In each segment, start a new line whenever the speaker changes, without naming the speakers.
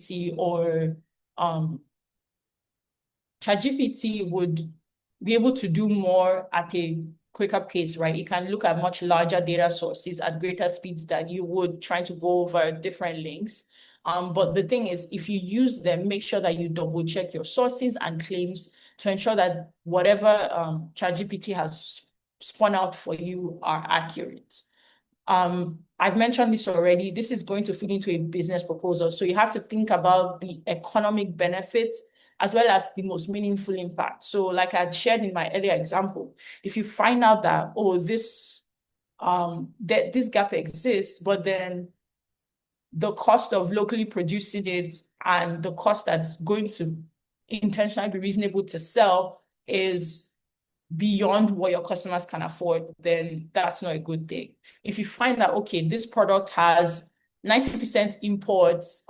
ChatGPT or ChatGPT would be able to do more at a quicker pace, right? It can look at much larger data sources at greater speeds than you would trying to go over different links. But the thing is, if you use them, make sure that you double check your sources and claims to ensure that whatever ChatGPT has spun out for you are accurate. I've mentioned this already. This is going to feed into a business proposal. So you have to think about the economic benefits as well as the most meaningful impact. So like I shared in my earlier example, if you find out that, oh, this gap exists, but then the cost of locally producing it and the cost that's going to intentionally be reasonable to sell is beyond what your customers can afford, then that's not a good thing. If you find that, okay, this product has 90% imports,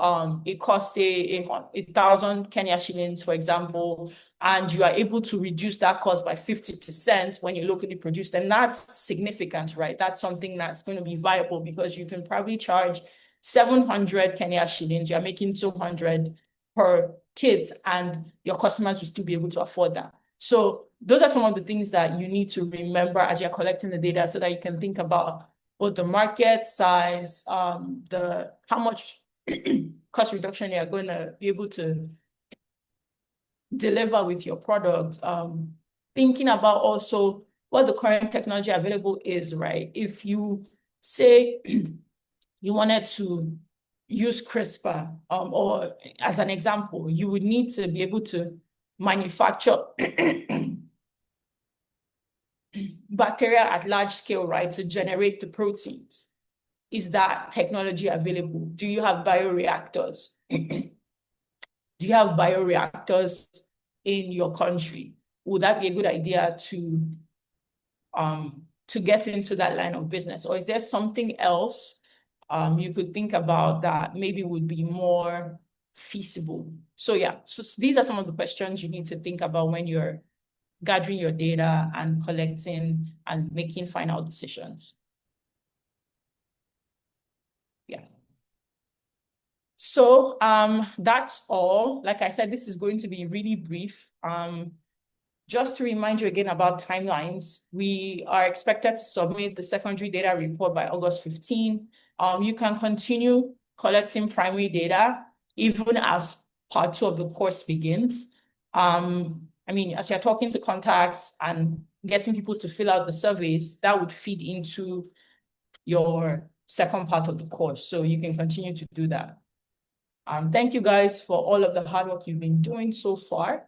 it costs, say, 1,000 Kenya shillings, for example, and you are able to reduce that cost by 50% when you locally produce, then that's significant, right? That's something that's going to be viable because you can probably charge 700 Kenya shillings, you're making 200 per kit, and your customers will still be able to afford that. So those are some of the things that you need to remember as you're collecting the data so that you can think about both the market size, how much cost reduction you're going to be able to deliver with your product. Thinking about also what the current technology available is, right? If you say you wanted to use CRISPR, or as an example, you would need to be able to manufacture bacteria at large scale, right, to generate the proteins. Is that technology available? Do you have bioreactors? Do you have bioreactors in your country? Would that be a good idea to get into that line of business? Or is there something else you could think about that maybe would be more feasible? So yeah, so these are some of the questions you need to think about when you're gathering your data and collecting and making final decisions. Yeah. So that's all. Like I said, this is going to be really brief. Just to remind you again about timelines, we are expected to submit the secondary data report by August 15. You can continue collecting primary data even as part 2 of the course begins. I mean, as you're talking to contacts and getting people to fill out the surveys, that would feed into your second part of the course. So you can continue to do that. Thank you guys for all of the hard work you've been doing so far.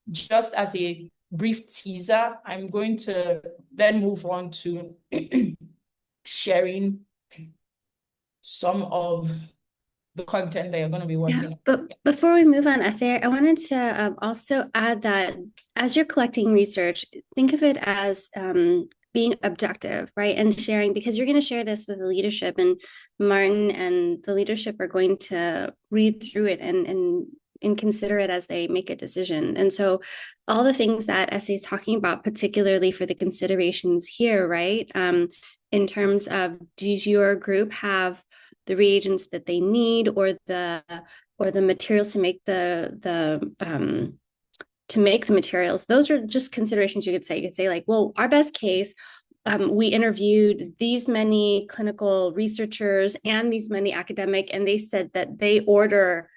Just as a brief teaser, I'm going to then move on to sharing some of the content that you're going to be working on.
But before we move on, Essay, I wanted to also add that as you're collecting research, think of it as being objective, right? And sharing, because you're going to share this with the leadership, and Martin and the leadership are going to read through it and consider it as they make a decision. And so all the things that Essay is talking about, particularly for the considerations here, right? In terms of, does your group have the reagents that they need, or the materials to make the materials? Those are just considerations you could say. You could say like, well, our best case, we interviewed these many clinical researchers and these many academic, and they said that they order,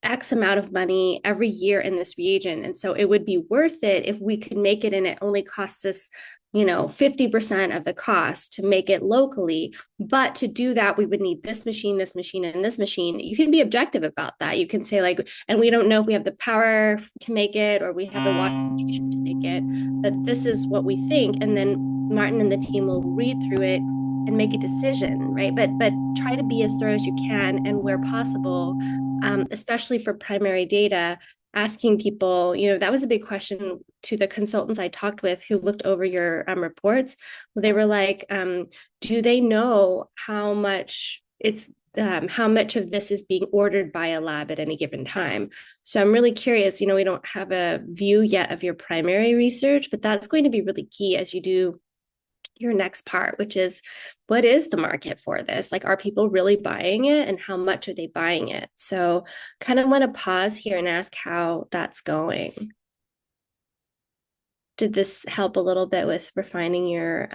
X amount of money every year in this reagent. And so it would be worth it if we could make it and it only costs us 50% of the cost to make it locally. But to do that, we would need this machine, and this machine. You can be objective about that. You can say like, and we don't know if we have the power to make it or we have the water situation to make it, but this is what we think. And then Martin and the team will read through it and make a decision, right? But try to be as thorough as you can, and where possible, especially for primary data, asking people, that was a big question to the consultants I talked with who looked over your reports. They were like, do they know how much of this is being ordered by a lab at any given time? So I'm really curious, we don't have a view yet of your primary research, but that's going to be really key as you do your next part, which is what is the market for this? Like, are people really buying it, and how much are they buying it? So kind of want to pause here and ask how that's going. Did this help a little bit with refining your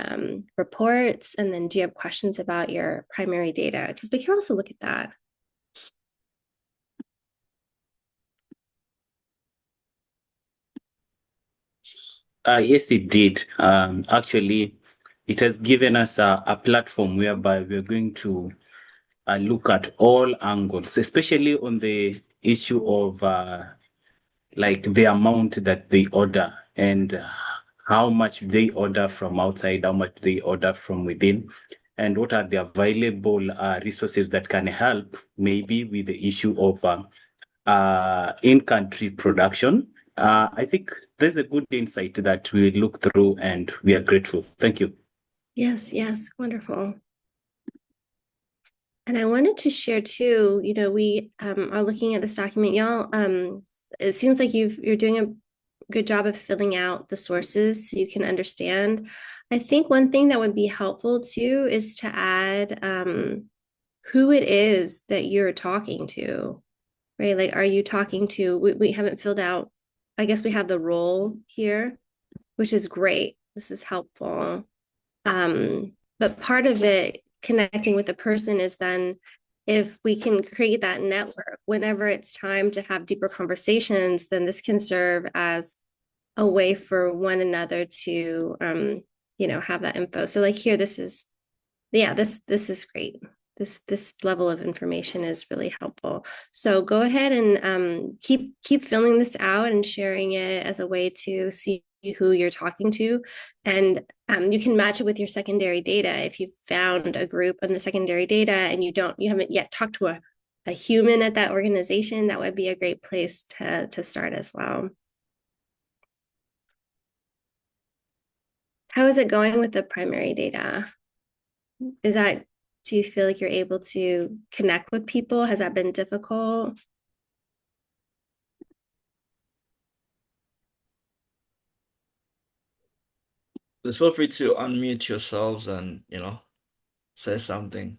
reports? And then do you have questions about your primary data? Because we can also look at that.
Yes, it did. Actually, it has given us a platform whereby we're going to look at all angles, especially on the issue of like the amount that they order and how much they order from outside, how much they order from within, and what are the available resources that can help maybe with the issue of in-country production. I think there's a good insight that we look through and we are grateful. Thank you.
Yes, yes, wonderful. And I wanted to share too, we are looking at this document, y'all. It seems like you're doing a good job of filling out the sources so you can understand. I think one thing that would be helpful too is to add who it is that you're talking to, right? Like, are you talking to, we haven't filled out, I guess we have the role here, which is great. This is helpful. But part of it connecting with the person is then if we can create that network whenever it's time to have deeper conversations, then this can serve as a way for one another to have that info. So like here, this is great. This level of information is really helpful. So go ahead and keep filling this out and sharing it as a way to see who you're talking to. And you can match it with your secondary data. If you've found a group in the secondary data and you haven't yet talked to a human at that organization, that would be a great place to start as well. How is it going with the primary data? Do you feel like you're able to connect with people? Has that been difficult?
Just feel free to unmute yourselves and, say something.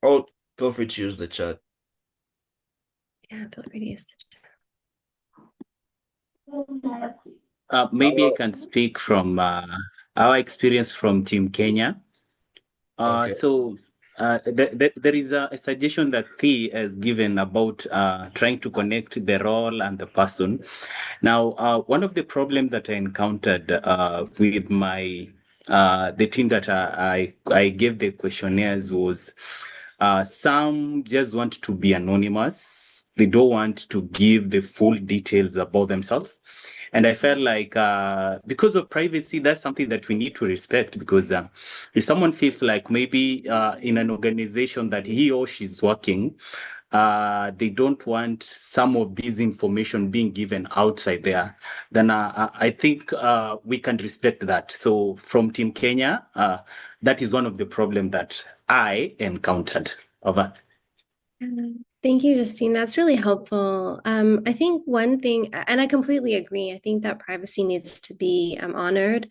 Or feel free to use the chat.
Yeah, feel free to use
Maybe I can speak from our experience from Team Kenya.
Okay.
So there is a suggestion that Fee has given about trying to connect the role and the person. Now, one of the problems that I encountered with my the team that I gave the questionnaires was some just want to be anonymous. They don't want to give the full details about themselves. And I felt like because of privacy, that's something that we need to respect because if someone feels like maybe in an organization that he or she's working, they don't want some of this information being given outside there, then I think we can respect that. So from Team Kenya, that is one of the problems that I encountered. Over.
Thank you, Justine. That's really helpful. I think one thing, and I completely agree, I think that privacy needs to be honored.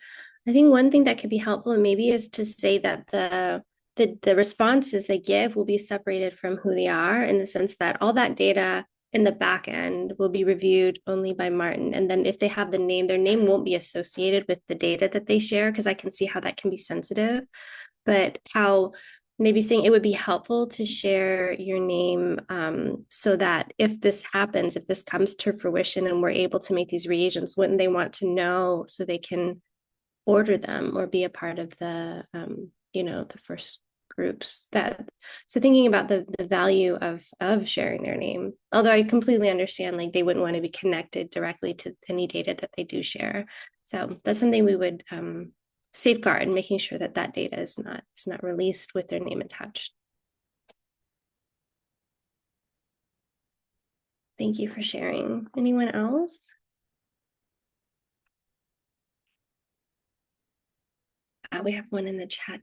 I think one thing that could be helpful maybe is to say that the responses they give will be separated from who they are in the sense that all that data in the back end will be reviewed only by Martin. And then if they have the name, their name won't be associated with the data that they share, because I can see how that can be sensitive. But how maybe saying it would be helpful to share your name so that if this happens, if this comes to fruition and we're able to make these reagents, wouldn't they want to know so they can order them or be a part of the the first groups that so thinking about the value of sharing their name, although I completely understand like they wouldn't want to be connected directly to any data that they do share. So that's something we would safeguard, and making sure that that data is not released with their name attached. Thank you for sharing. Anyone else? We have one in the chat.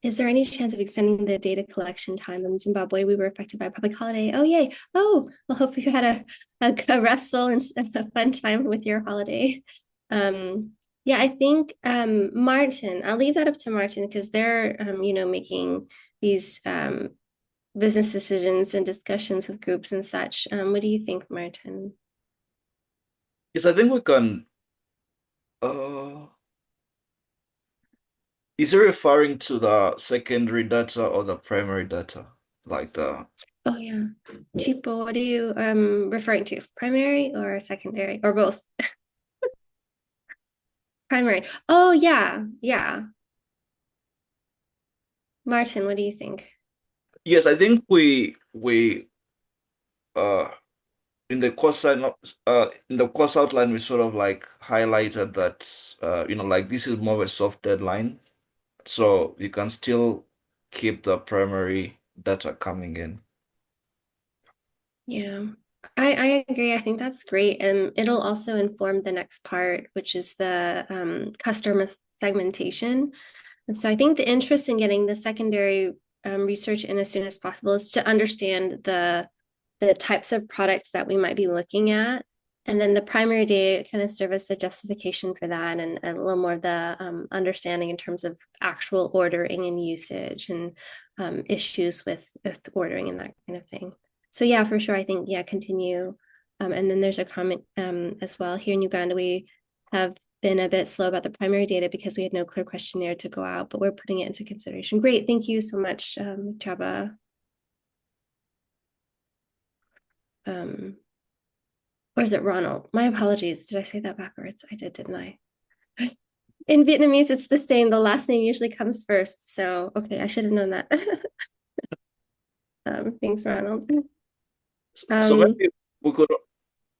Is there any chance of extending the data collection time in Zimbabwe? We were affected by a public holiday. Oh, yay. Oh, well, hope you had a restful and a fun time with your holiday. Yeah, I think Martin, I'll leave that up to Martin because they're, making these business decisions and discussions with groups and such. What do you think, Martin?
Yes, I think we can. Uh, is it referring to the secondary data or the primary data? Like the
Oh, yeah. Chipo, what are you referring to? Primary or secondary or both? Primary. Oh, yeah. Yeah. Martin, what do you think?
yes, I think we uh in the in the course outline we sort of like highlighted that like this is more of a soft deadline, so you can still keep the primary data coming in.
Yeah, I agree. I think that's great. And it'll also inform the next part, which is the customer segmentation. And so I think the interest in getting the secondary research in as soon as possible is to understand the types of products that we might be looking at. And then the primary data kind of serve as the justification for that and a little more of the understanding in terms of actual ordering and usage and issues with ordering and that kind of thing. So yeah, for sure, I think, yeah, continue. And then there's a comment as well. Here in Uganda, we have been a bit slow about the primary data because we had no clear questionnaire to go out, but we're putting it into consideration. Great, thank you so much, Chaba. Or is it Ronald? My apologies. Did I say that backwards? I did, didn't I? In Vietnamese, it's the same. The last name usually comes first. So, okay, I should have known that. Thanks, Ronald.
So maybe we could.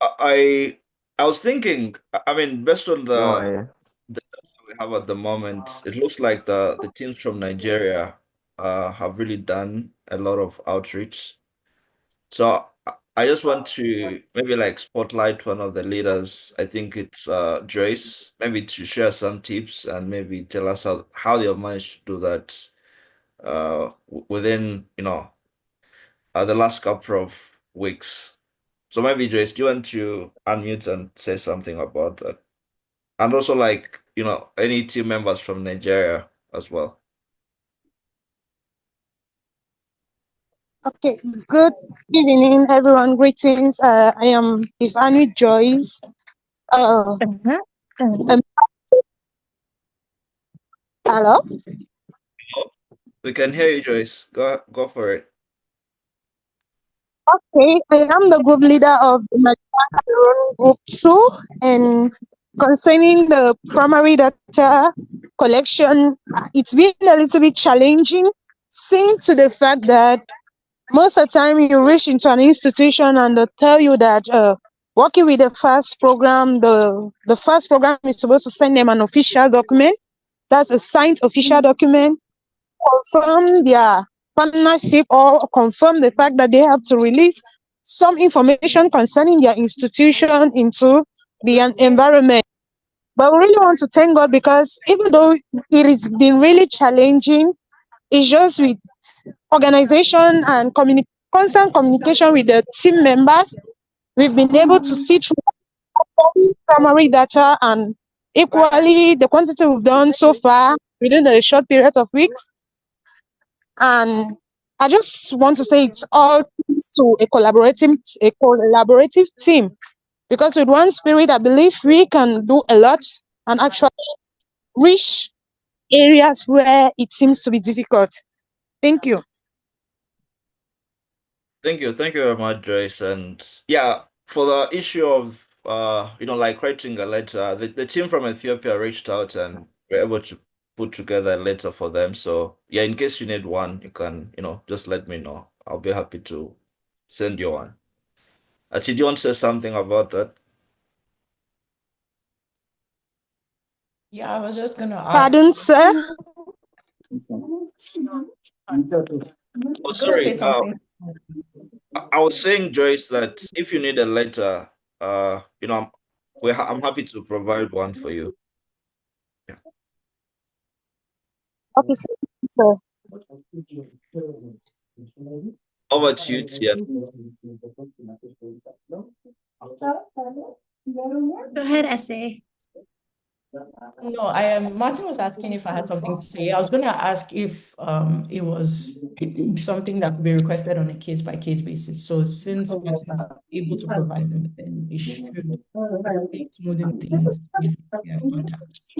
I was thinking. I mean, based on
No,
the data we have at the moment, it looks like the teams from Nigeria have really done a lot of outreach. So I just want to maybe like spotlight one of the leaders. I think it's Joyce, maybe to share some tips and maybe tell us how they have managed to do that within the last couple of weeks. So maybe Joyce, do you want to unmute and say something about that? And also like, any team members from Nigeria as well.
Okay, good evening, everyone. Greetings. I am Ivani Joyce. Um, hello.
We can hear you, Joyce. Go for it.
Okay, I am the group leader of the Nigerian Group 2, and concerning the primary data collection, it's been a little bit challenging, seeing to the fact that most of the time you reach into an institution and they tell you that working with the FAS program, the FAS program is supposed to send them an official document. That's a signed official document, confirm their partnership or confirm the fact that they have to release some information concerning their institution into the environment. But we really want to thank God because even though it has been really challenging, it's just with organization and constant communication with the team members, we've been able to see through primary data and equally the quantity we've done so far within a short period of weeks. And I just want to say it's all thanks to a collaborative team. Because with one spirit, I believe we can do a lot and actually reach areas where it seems to be difficult. Thank you.
Thank you. Thank you very much, Joyce. And yeah, for the issue of like writing a letter, the team from Ethiopia reached out and were able to put together a letter for them. So yeah, in case you need one, you can, just let me know. I'll be happy to send you one. Actually, do you want to say something about that?
Yeah, I was just gonna ask.
Pardon, sir?
Oh,
I was gonna say
sorry.
something.
I was saying, Joyce, that if you need a letter, I'm happy to provide one for you. Yeah.
Okay, sir.
Over to you, Tia.
Go ahead, Essay.
No, Martin was asking if I had something to say. I was going to ask if it was something that could be requested on a case-by-case basis. So since Martin is able to provide them, then it should be smoothing things with their contacts.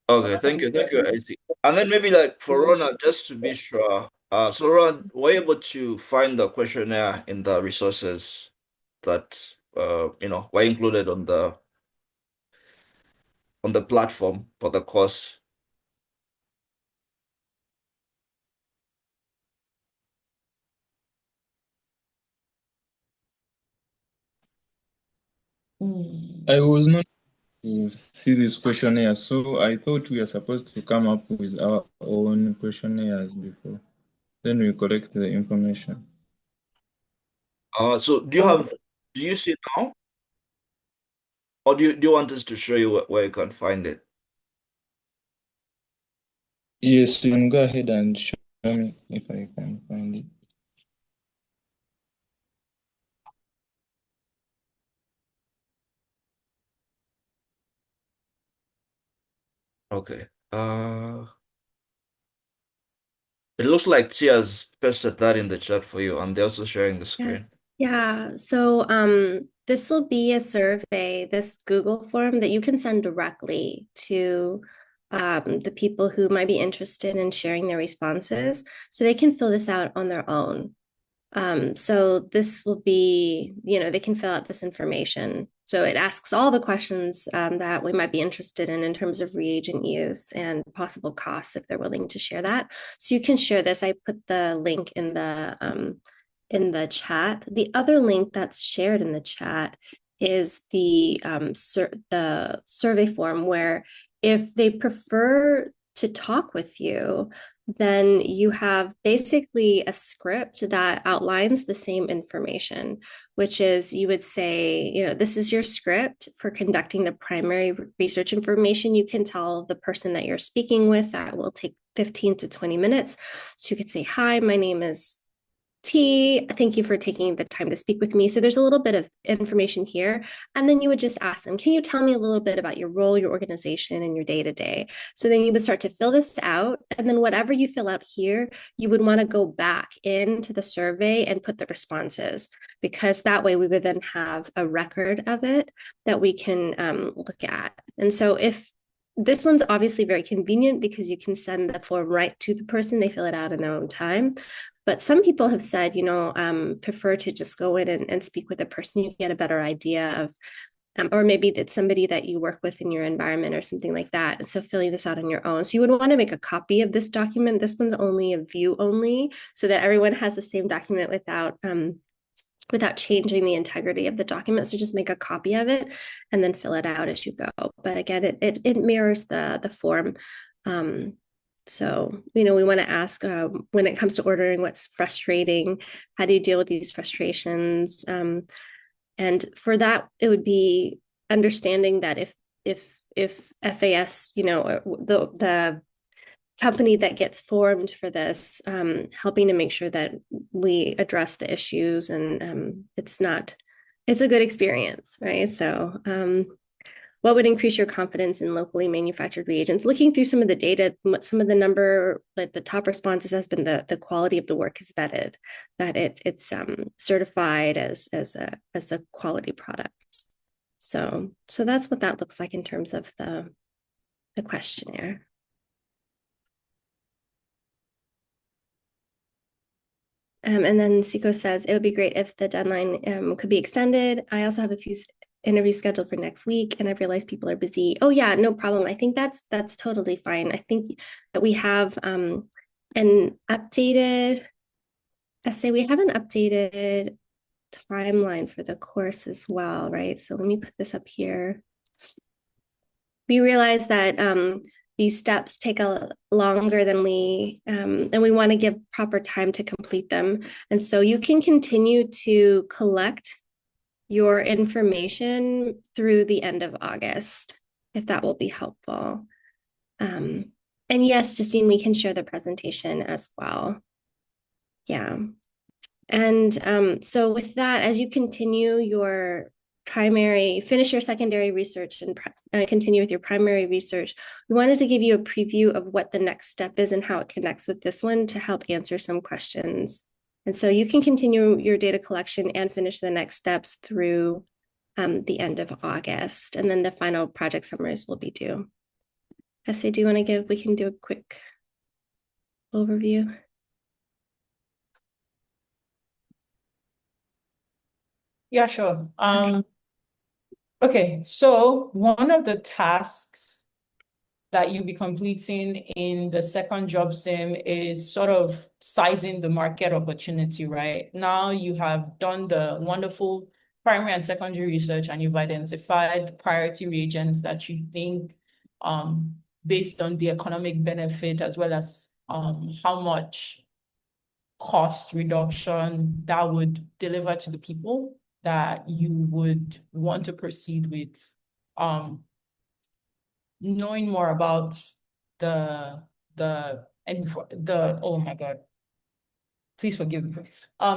Okay, thank you, AC. And then maybe like for Rona, just to be sure, so Rona, were you able to find the questionnaire in the resources that were included on the platform for the course?
I was not to see this questionnaire, so I thought we are supposed to come up with our own questionnaires before. Then we collect the information.
So do you see it now? Or do you want us to show you where you can find it?
Yes, you can go ahead and show me if I can find it.
Okay. It looks like Tia's pasted that in the chat for you, and they're also sharing the screen.
Yes. Yeah. So this will be a survey, this Google form that you can send directly to the people who might be interested in sharing their responses. So they can fill this out on their own. So this will be, they can fill out this information. So it asks all the questions that we might be interested in terms of reagent use and possible costs if they're willing to share that. So you can share this. I put the link in the chat. The other link that's shared in the chat is the survey form where if they prefer to talk with you, then you have basically a script that outlines the same information, which is you would say, this is your script for conducting the primary research information. You can tell the person that you're speaking with that will take 15 to 20 minutes. So you could say, hi, my name is T, thank you for taking the time to speak with me. So there's a little bit of information here. And then you would just ask them, can you tell me a little bit about your role, your organization, and your day-to-day? So then you would start to fill this out. And then whatever you fill out here, you would want to go back into the survey and put the responses, because that way we would then have a record of it that we can look at. And so if this one's obviously very convenient because you can send the form right to the person, they fill it out in their own time. But some people have said, prefer to just go in and speak with a person. You get a better idea of, or maybe it's somebody that you work with in your environment or something like that. And so filling this out on your own. So you would want to make a copy of this document. This one's only a view only, so that everyone has the same document without changing the integrity of the document. So just make a copy of it and then fill it out as you go. But again, it mirrors the form. So, we want to ask when it comes to ordering, what's frustrating? How do you deal with these frustrations? And for that, it would be understanding that if FAS, the company that gets formed for this, helping to make sure that we address the issues and it's a good experience, right? So, what would increase your confidence in locally manufactured reagents? Looking through some of the data, some of the number, like the top responses has been the quality of the work is vetted, that it's certified as a quality product. So that's what that looks like in terms of the questionnaire. And then Siko says, it would be great if the deadline could be extended. I also have a few interviews scheduled for next week, and I've realized people are busy. Oh yeah, no problem. I think that's totally fine. I think that we have an updated essay. We have an updated timeline for the course as well, right? So let me put this up here. We realize that these steps take a longer than and we want to give proper time to complete them. And so you can continue to collect your information through the end of August, if that will be helpful. And yes, Justine, we can share the presentation as well. Yeah. And so with that, as you continue your finish your secondary research and continue with your primary research, we wanted to give you a preview of what the next step is and how it connects with this one to help answer some questions. And so you can continue your data collection and finish the next steps through the end of August. And then the final project summaries will be due. Essay, do you want to we can do a quick overview.
Yeah, sure. Okay, so one of the tasks that you'll be completing in the second job sim is sort of sizing the market opportunity, right? Now you have done the wonderful primary and secondary research and you've identified priority reagents that you think, based on the economic benefit as well as how much cost reduction that would deliver to the people, that you would want to proceed with knowing more about the oh my God, please forgive me.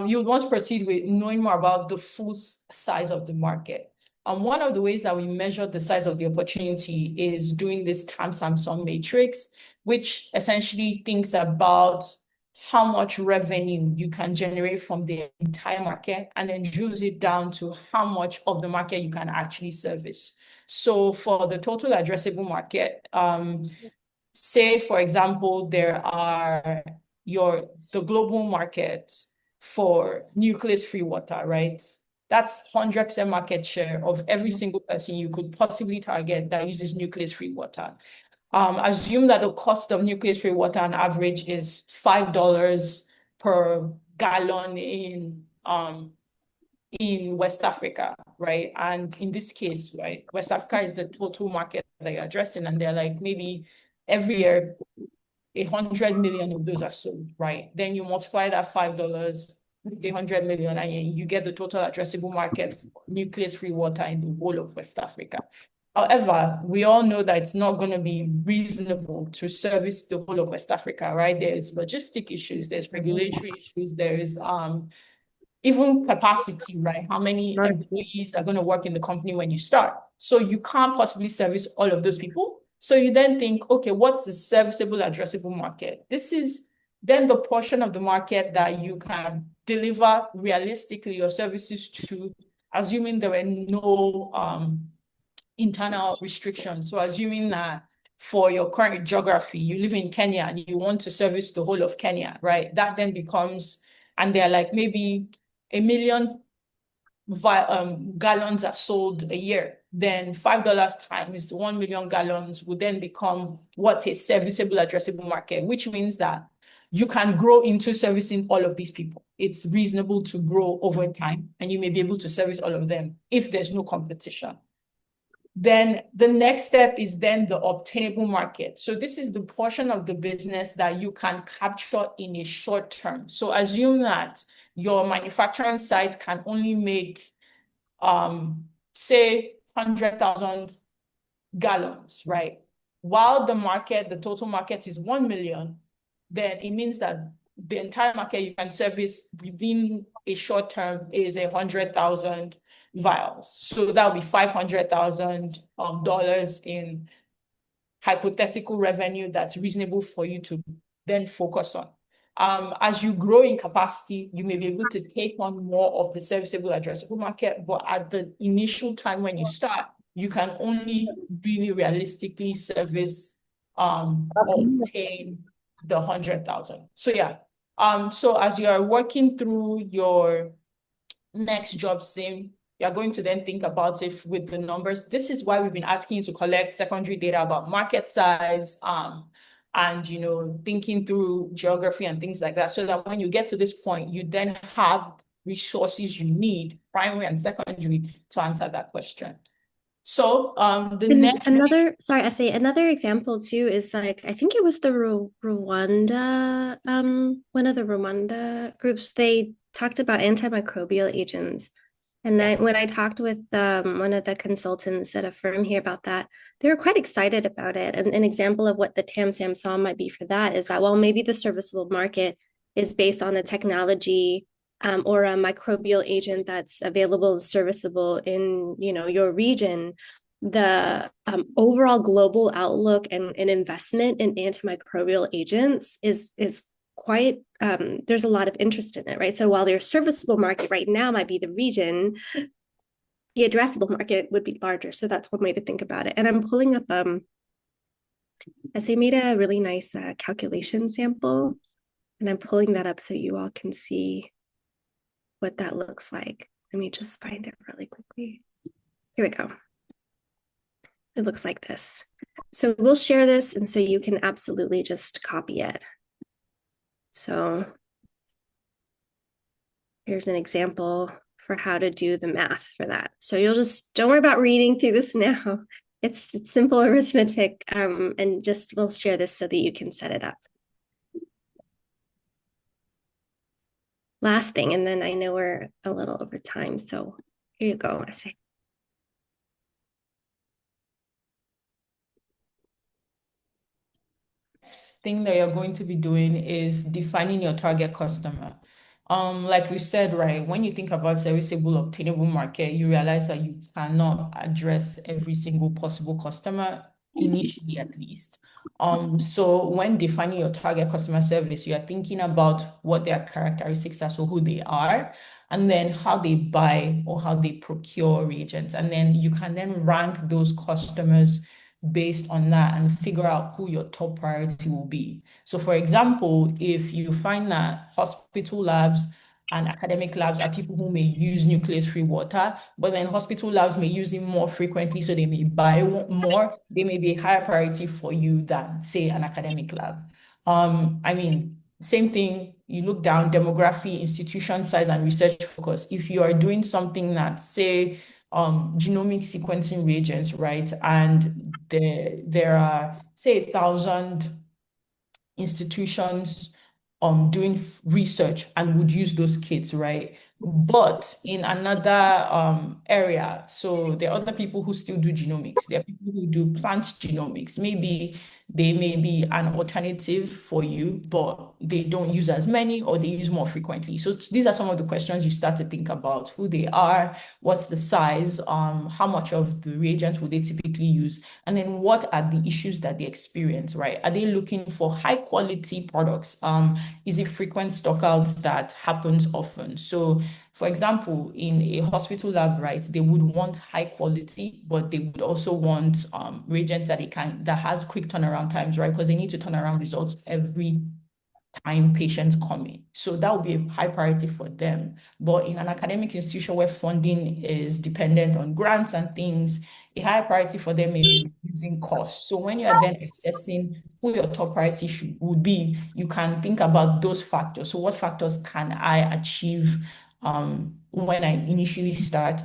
You would want to proceed with knowing more about the full size of the market. One of the ways that we measure the size of the opportunity is doing this Samsung matrix, which essentially thinks about how much revenue you can generate from the entire market and then drills it down to how much of the market you can actually service. So for the total addressable market, say, for example, there are the global market for nucleus-free water, right? That's 100% market share of every single person you could possibly target that uses nucleus-free water. Assume that the cost of nucleus-free water on average is $5 per gallon in West Africa, right? And in this case, right, West Africa is the total market that you're addressing, and they're like maybe every year 100 million of those are sold, right? Then you multiply that $5 with 100 million, and you get the total addressable market for nucleus-free water in the whole of West Africa. However, we all know that it's not going to be reasonable to service the whole of West Africa, right? There's logistic issues, there's regulatory issues, there is even capacity, right? How many employees are going to work in the company when you start? So you can't possibly service all of those people. So you then think, okay, what's the serviceable addressable market? This is then the portion of the market that you can deliver realistically your services to, assuming there were no internal restrictions. So assuming that for your current geography, you live in Kenya and you want to service the whole of Kenya, right? That then becomes, and they're like maybe 1 million gallons are sold a year, then $5 times 1 million gallons would then become what's a serviceable addressable market, which means that you can grow into servicing all of these people. It's reasonable to grow over time, and you may be able to service all of them if there's no competition. Then the next step is then the obtainable market. So this is the portion of the business that you can capture in a short term. So assume that your manufacturing site can only make, say, 100,000 gallons, right? While the total market is 1 million, then it means that the entire market you can service within a short term is 100,000 vials. So that would be $500,000 in hypothetical revenue that's reasonable for you to then focus on. As you grow in capacity, you may be able to take on more of the serviceable addressable market, but at the initial time when you start, you can only really realistically service or obtain the 100,000. So yeah. So as you are working through your next job sim, you're going to then think about it with the numbers. This is why we've been asking you to collect secondary data about market size, and thinking through geography and things like that, so that when you get to this point, you then have resources you need, primary and secondary, to answer that question. So
another example too is like, I think it was the Rwanda, one of the Rwanda groups, they talked about antimicrobial agents And when I talked with one of the consultants at a firm here about that, they were quite excited about it. And an example of what the TAM SAM might be for that is that, well, maybe the serviceable market is based on a technology or a microbial agent that's available and serviceable in, your region. The overall global outlook and investment in antimicrobial agents is quite there's a lot of interest in it, right? So while their serviceable market right now might be the region, the addressable market would be larger. So that's one way to think about it. And I'm pulling up as they made a really nice calculation sample, and I'm pulling that up so you all can see what that looks like. Let me just find it really quickly. Here we go. It looks like this. So we'll share this, and so you can absolutely just copy it. So here's an example for how to do the math for that. So you'll just, don't worry about reading through this now. It's simple arithmetic, and just we'll share this so that you can set it up. Last thing, and then I know we're a little over time, so here you go, Essay.
Thing that you're going to be doing is defining your target customer. Like we said, right, when you think about serviceable, obtainable market, you realize that you cannot address every single possible customer, initially at least. So when defining your target customer service, you are thinking about what their characteristics are, so who they are, and then how they buy or how they procure reagents. And then you can then rank those customers based on that and figure out who your top priority will be. So for example, if you find that hospital labs and academic labs are people who may use nucleus-free water, but then hospital labs may use it more frequently, so they may buy more, they may be a higher priority for you than, say, an academic lab. I mean, same thing, you look down, demography, institution size, and research focus. If you are doing something that, say, genomic sequencing reagents, right? And there are, say, 1,000 institutions doing research and would use those kits, right? But in another area, so there are other people who still do genomics. There are people who do plant genomics. Maybe they may be an alternative for you, but they don't use as many or they use more frequently. So these are some of the questions you start to think about: who they are, what's the size, how much of the reagents would they typically use, and then what are the issues that they experience, right? Are they looking for high quality products? Is it frequent stockouts that happens often? So for example, in a hospital lab, right, they would want high quality, but they would also want reagents that has quick turnaround times, right? Because they need to turn around results every time patients come in. So that would be a high priority for them. But in an academic institution where funding is dependent on grants and things, a higher priority for them may be reducing costs. So when you are then assessing who your top priority would be, you can think about those factors. So what factors can I achieve when I initially start,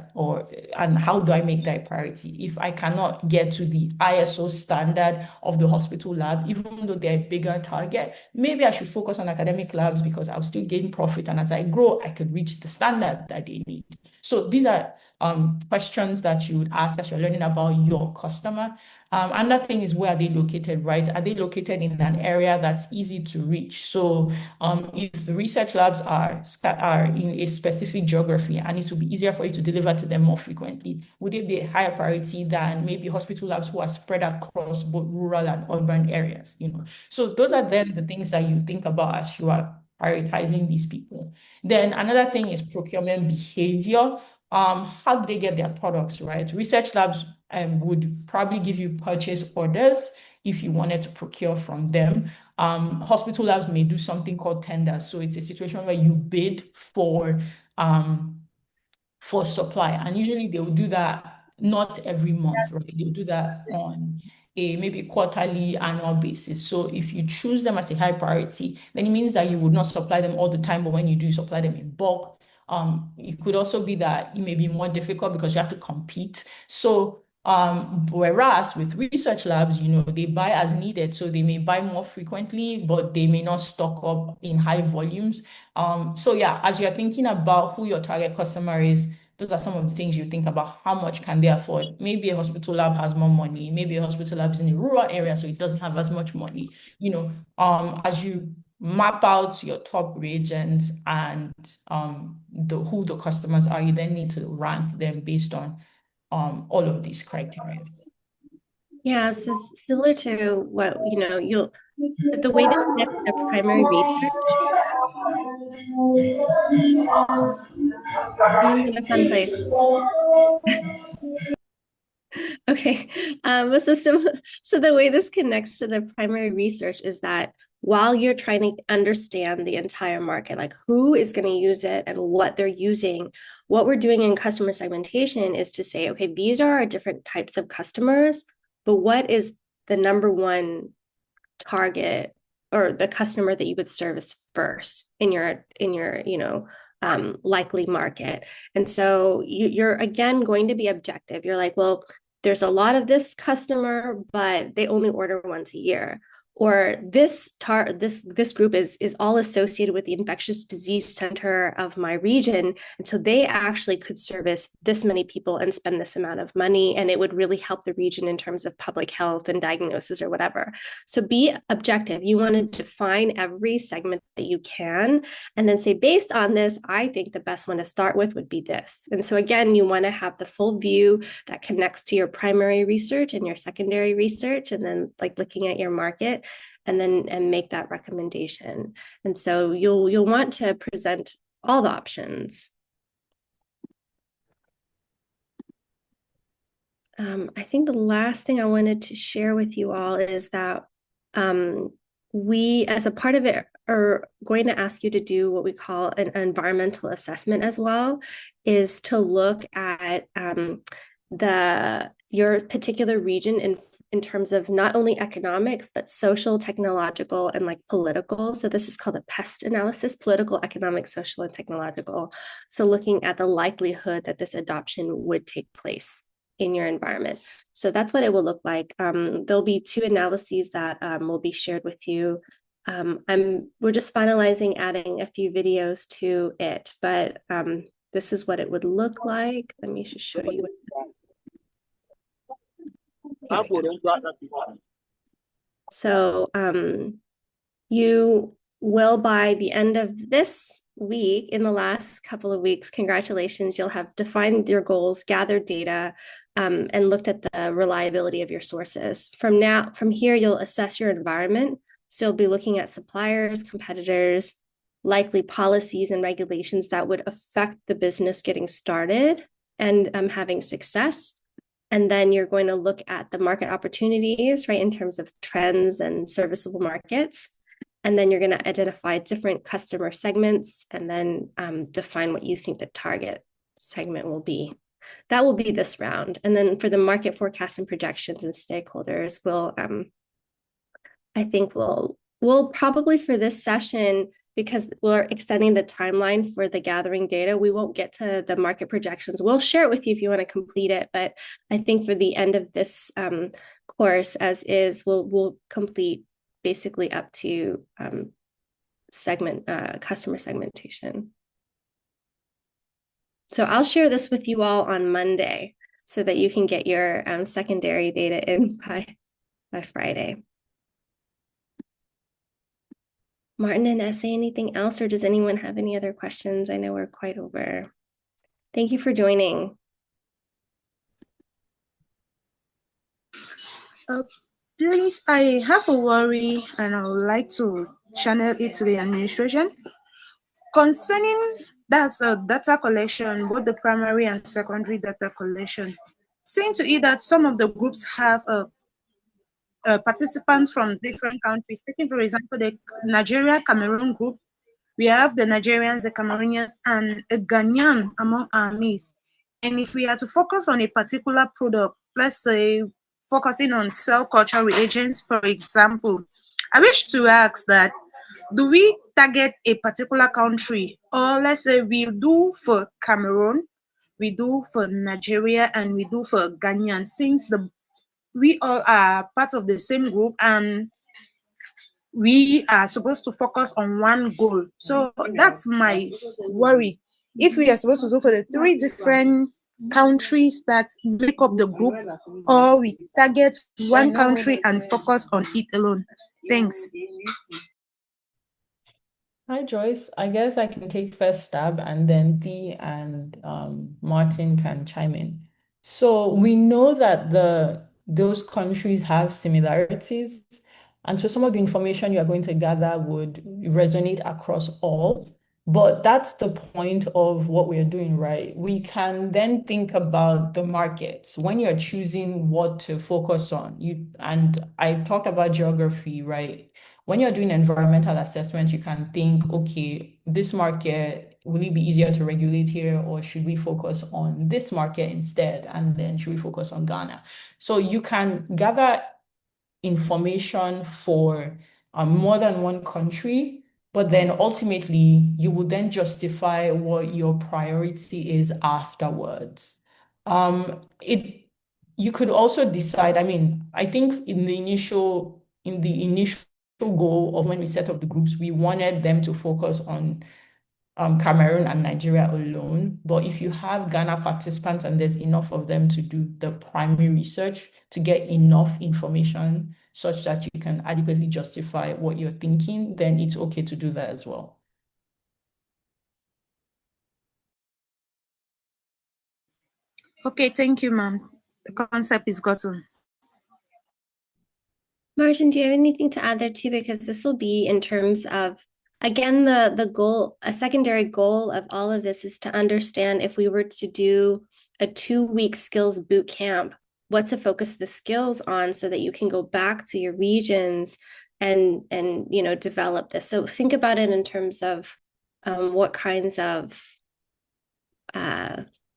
and how do I make that a priority? If I cannot get to the ISO standard of the hospital lab, even though they're a bigger target, maybe I should focus on academic labs because I'll still gain profit. And as I grow, I could reach the standard that they need. So these are questions that you would ask as you're learning about your customer. Another thing is, where are they located, right? Are they located in an area that's easy to reach? So if the research labs are in a specific geography and it will be easier for you to deliver to them more frequently, would it be a higher priority than maybe hospital labs who are spread across both rural and urban areas? So those are then the things that you think about as you are prioritizing these people. Then another thing is procurement behavior. How do they get their products, right? Research labs would probably give you purchase orders if you wanted to procure from them. Hospital labs may do something called tenders. So it's a situation where you bid for supply. And usually they will do that not every month, right? They'll do that on a maybe quarterly, annual basis. So if you choose them as a high priority, then it means that you would not supply them all the time, but when you do, supply them in bulk. It could also be that it may be more difficult because you have to compete. So whereas with research labs, they buy as needed. So they may buy more frequently, but they may not stock up in high volumes. So yeah, as you're thinking about who your target customer is, Those are some of the things you think about. How much can they afford? Maybe a hospital lab has more money. Maybe a hospital lab is in a rural area, so it doesn't have as much money. As you map out your top reagents and who the customers are, you then need to rank them based on all of these criteria.
Yeah, so similar to what, the way this connects to primary research, someone's in a fun place. Okay. So the way this connects to the primary research is that while you're trying to understand the entire market, like who is going to use it and what they're using, what we're doing in customer segmentation is to say, okay, these are our different types of customers, but what is the number one target or the customer that you would service first in your likely market? And so you're again going to be objective. You're like, well, there's a lot of this customer, but they only order once a year. Or this group is all associated with the infectious disease center of my region. And so they actually could service this many people and spend this amount of money. And it would really help the region in terms of public health and diagnosis or whatever. So be objective. You want to define every segment that you can, and then say, based on this, I think the best one to start with would be this. And so again, you want to have the full view that connects to your primary research and your secondary research, and then like looking at your market, and make that recommendation. And so you'll want to present all the options. I think the last thing I wanted to share with you all is that we, as a part of it, are going to ask you to do what we call an environmental assessment as well, is to look at your particular region in terms of not only economics, but social, technological, and like political. So this is called a PEST analysis: political, economic, social, and technological. So looking at the likelihood that this adoption would take place in your environment. So that's what it will look like. There'll be 2 analyses that will be shared with you. We're just finalizing adding a few videos to it, but this is what it would look like. Let me just show you. So you will, by the end of this week, in the last couple of weeks, congratulations, you'll have defined your goals, gathered data, and looked at the reliability of your sources. From here, you'll assess your environment. So you'll be looking at suppliers, competitors, likely policies and regulations that would affect the business getting started and having success. And then you're going to look at the market opportunities, right, in terms of trends and serviceable markets. And then you're going to identify different customer segments and then define what you think the target segment will be. That will be this round. And then for the market forecast and projections and stakeholders, we'll probably, for this session, because we're extending the timeline for the gathering data, we won't get to the market projections. We'll share it with you if you want to complete it, but I think for the end of this course, as is, we'll complete basically up to customer segmentation. So I'll share this with you all on Monday so that you can get your secondary data in by Friday. Martin and Essay, anything else, or does anyone have any other questions? I know we're quite over. Thank you for joining.
Please, I have a worry and I would like to channel it to the administration concerning data collection, both the primary and secondary data collection. Seeing to it that some of the groups have participants from different countries. Taking, for example, the Nigeria-Cameroon group, we have the Nigerians, the Cameroonians, and a Ghanaian among our midst. And if we are to focus on a particular product, let's say focusing on cell culture reagents, for example, I wish to ask that, do we target a particular country? Or let's say we do for Cameroon, we do for Nigeria, and we do for Ghanaian, since we all are part of the same group and we are supposed to focus on one goal. So that's my worry. if we are supposed to go for the three different countries that make up the group, or we target one country and focus on it alone. Thanks.
Hi, Joyce. I guess I can take first stab and then Thea and Martin can chime in. So we know that those countries have similarities. And so some of the information you are going to gather would resonate across all. But that's the point of what we're doing, right? We can then think about the markets when you're choosing what to focus on. And I talked about geography, right? When you're doing environmental assessment, you can think, okay, this market, will it be easier to regulate here, or should we focus on this market instead? And then should we focus on Ghana? So you can gather information for more than one country, but then ultimately you will then justify what your priority is afterwards. You could also decide, I mean, I think in the initial goal of when we set up the groups, we wanted them to focus on Cameroon and Nigeria alone. But if you have Ghana participants and there's enough of them to do the primary research to get enough information such that you can adequately justify what you're thinking, then it's okay to do that as well.
Okay, thank you, ma'am. The concept is gotten.
Martin, do you have anything to add there too? Because this will be in terms of, again, the goal, a secondary goal of all of this is to understand if we were to do a 2-week skills boot camp, what to focus the skills on so that you can go back to your regions and develop this. So think about it in terms of what kinds of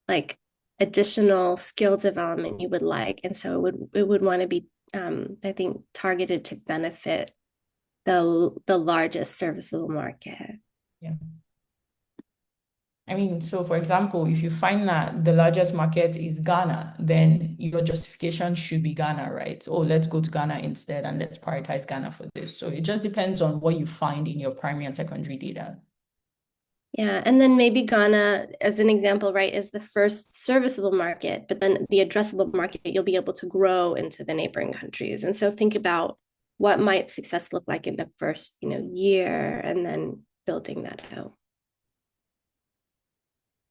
like additional skill development you would like. And so it would want to be I think targeted to benefit the largest serviceable market.
Yeah. I mean, so for example, if you find that the largest market is Ghana, then your justification should be Ghana, right? Oh, let's go to Ghana instead and let's prioritize Ghana for this. So it just depends on what you find in your primary and secondary data.
Yeah, and then maybe Ghana, as an example, right, is the first serviceable market, but then the addressable market, you'll be able to grow into the neighboring countries. And so think about what might success look like in the first, year, and then building that out.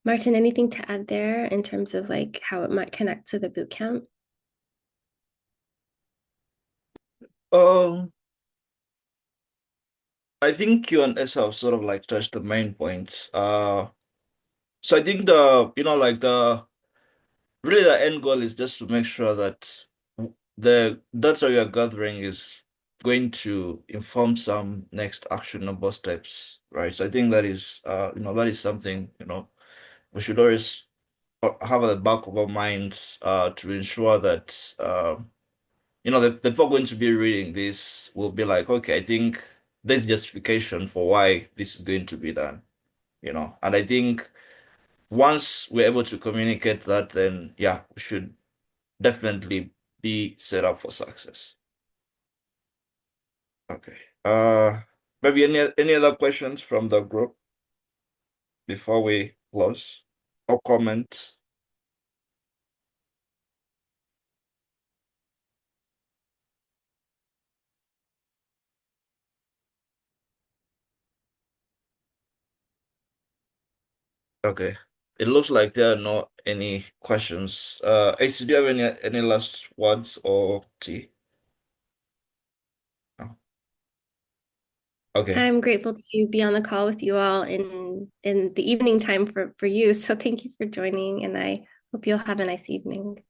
Martin, anything to add there in terms of like how it might connect to the boot camp?
I think you and Esa have sort of like touched the main points. So I think really the end goal is just to make sure that the data you are gathering is going to inform some next actionable steps, right? So I think that is that is something, we should always have at the back of our minds to ensure that the people going to be reading this will be like, okay, I think there's justification for why this is going to be done, and I think once we're able to communicate that, then yeah, we should definitely be set up for success. Okay. Maybe any other questions from the group before we close, or comment? Okay. It looks like there are not any questions. Ace, do you have any last words, or T? No. Okay.
I'm grateful to be on the call with you all in the evening time for you. So thank you for joining, and I hope you'll have a nice evening.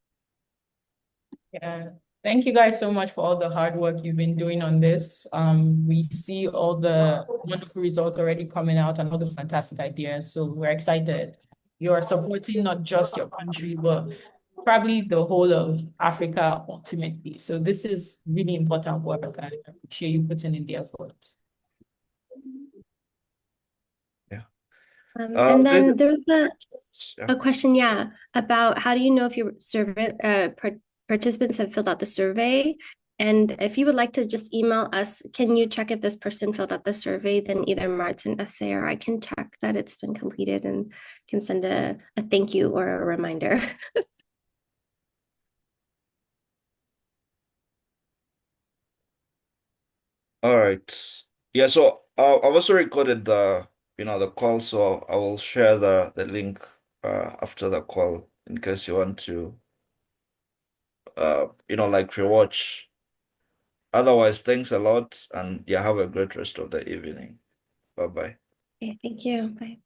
Yeah. Thank you guys so much for all the hard work you've been doing on this. We see all the wonderful results already coming out and all the fantastic ideas. So we're excited. You're supporting not just your country, but probably the whole of Africa ultimately. So this is really important work, and I appreciate you putting in the effort.
Yeah.
And then there's
Yeah.
a question, about how do you know if your survey participants have filled out the survey, And if you would like to just email us, can you check if this person filled out the survey? Then either Martin, Essay, or I can check that it's been completed and can send a thank you or a reminder.
All right. Yeah, so I've also recorded the call, so I will share the link after the call in case you want to like rewatch. Otherwise, thanks a lot, and yeah, have a great rest of the evening. Bye-bye.
Okay, thank you. Bye.